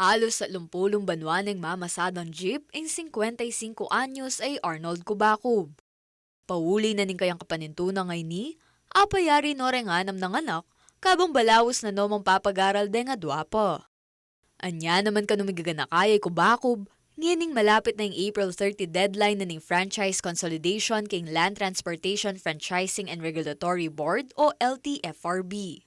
Halos sa lumpulong banwaneng mamasadang jeep in 55 anyos ay Arnold Kubakob. Pauli na ning kayang kapanintuna ngay ni, apayari no renganam ng anak, kabang balawos na nomang papagaral de nga dwapa. Anya naman ka numigagana kayay Kubakob, ngining malapit na yung April 30 deadline na ning Franchise Consolidation king Land Transportation Franchising and Regulatory Board o LTFRB.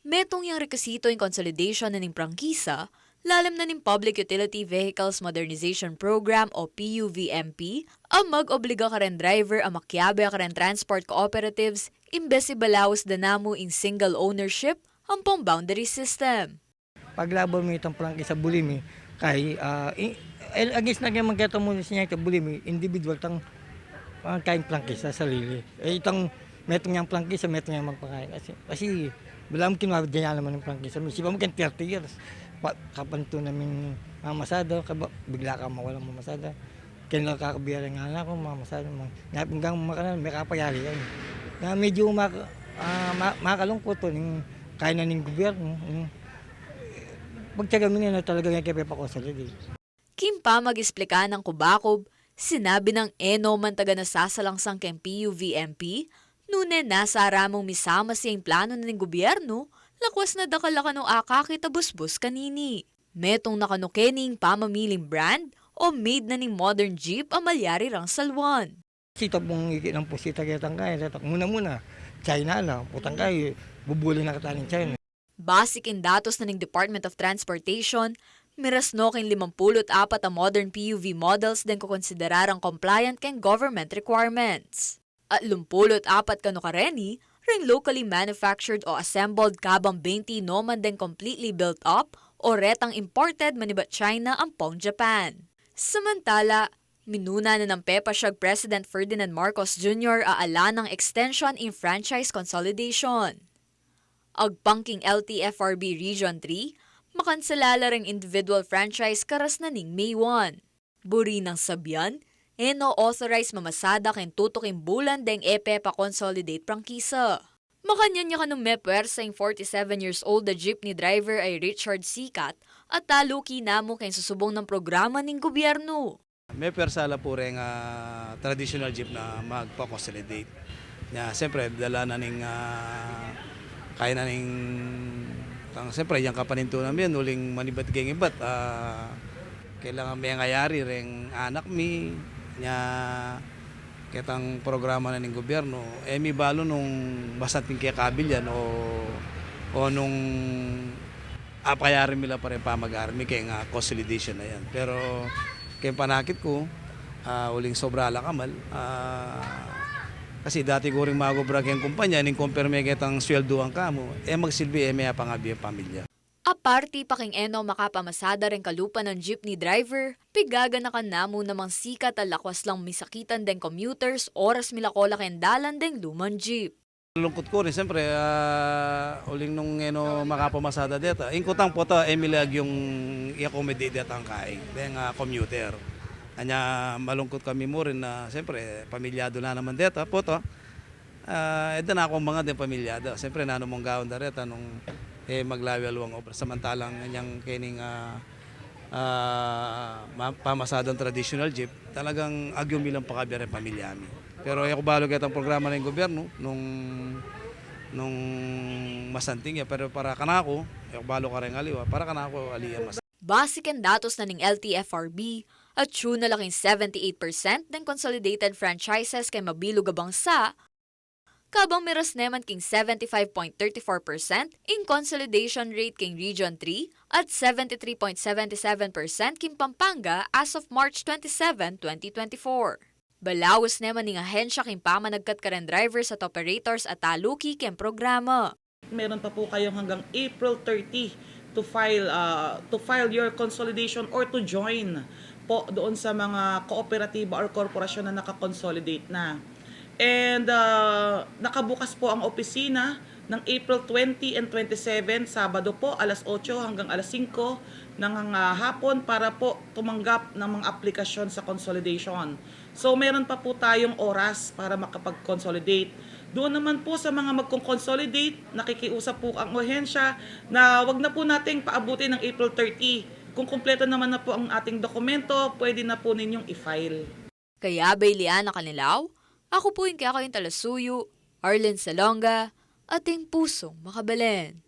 Metong yung rekisito yung consolidation na ning prangkisa, lalim na ning Public Utility Vehicles Modernization Program o PUVMP, ang mag-obliga ka rin driver ang makyabe ka rin transport cooperatives imbes ibalawas danamo in single ownership ang pang boundary system. Paglabo mo itong plangki sa bulimi, kay agis na kayo magkita mo siya ito bulimi, individual tang kain plangki sa sarili. Itong metong niyang plangki sa metong niyang magpakain. Kasi wala mo kinawag ganyan naman ng plangki sa sipa mo kan 30 years. Kapanto namin mamasada, bigla ka mawalang mamasada. Kaya nakakabiyara nga na ako mamasada. Hanggang may kapayari yan. Na medyo makalungkot to, kaya na ng gobyerno. Pagtsaga mo na talaga yung kaya pakonsolidate. Kimpa mag-explika ng Kubakob, sinabi ng Eno man taga nasasalangsang keng PUVMP, nune nasa aramong misama siyang plano na ng gobyerno, lakwas na dakalaka no akakita busbus kanini. Metong nakanukening pamamiling brand o made na ning modern jeep ang malyari rang salwan. Sita pong ikinang pusita kaya tangkay, muna, China na, putang kayo, bubuli na katanin China. Basic in datos na ning Department of Transportation, miras no king 54 ang modern PUV models din ko konsiderarang compliant keng government requirements. At 24 kano kareni, ring locally manufactured o assembled kabang 20 no man din completely built up o retang imported manibat China ang pong Japan. Samantala, minuna na ng PEPASIAG President Ferdinand Marcos Jr. aala ng extension in franchise consolidation. Agpangking LTFRB Region 3, makansalala ring individual franchise karas na ning May 1. Buri ng sabyan, authorized mamasada ken tutuking bulan deng pa consolidate prangkisa. Makanyan niya kanong mepwersa yung 47 years old na jeepney driver ay Richard Sikat at taluki namo ken susubong ng programa ning gobyerno. May persala po rin traditional jeep na magpa-consolidate. Siyempre, dala na ning kaya na ning siyempre, yung kapanintunan mo yan, uling manibat keng ibat. Kailangan may ngayari ring anak mi, kitang programa na ng gobyerno, may balo nung bastating kaya kabil yan o nung apayari nila pa rin pamag-army kaya consolidation na yan. Pero kaya panakit ko, uling sobra kamal, kasi dati ko rin magobrag yung kumpanya, ning compare may kitang sweldo ang kamo, magsilbi may pangabi ang pamilya. Aparti pa king Eno makapamasada rin kalupa ng jeepney driver, pigaga na kanamo namang sikat at lakwas lang misakitan den commuters, oras milakola ken dalan den lumang jeep. Lungkot ko rin, siyempre, uling nung makapamasada dito, ingkutang po ito, milag yung i-accommodate dito ang kain, den commuter. Kanya malungkot kami mo rin na, siyempre, pamilyado na naman dito po ito. Ito na akong mga din pamilyado. Siyempre, nanumong gawin na rin, nung maglawal-wang obra. Samantalang niyang kining pamasadang traditional jeep, talagang agyo bilang pakabiyar ang pamilya amin. Pero ako balog itong programa ng gobyerno nung masanting ya, pero para kanako, ako balo ka rin aliwa, para kanako aliya mas. Basic and datos na ning LTFRB at true na laking 78% ng consolidated franchises kay mabilog abang sa kabang miras naman king 75.34% in consolidation rate king Region 3 at 73.77% king Pampanga as of March 27, 2024. Balawos naman ning ahensya king pamanagkat karen drivers at operators at taluki king programa. Meron pa po kayong hanggang April 30 to file your consolidation or to join po doon sa mga kooperatiba or korporasyon na nakakonsolidate na. And nakabukas po ang opisina ng April 20 and 27, Sabado po, alas 8 hanggang alas 5 ng hapon para po tumanggap ng mga aplikasyon sa consolidation. So meron pa po tayong oras para makapag-consolidate. Doon naman po sa mga magkong-consolidate, nakikiusap po ang ahensya na wag na po nating paabutin ng April 30. Kung kumpleto naman na po ang ating dokumento, pwede na po ninyong i-file. Kaya Bayliana Kanilaw, ako po yung Kakain Talasuyo, Arlen Salonga, ating pusong makabalen.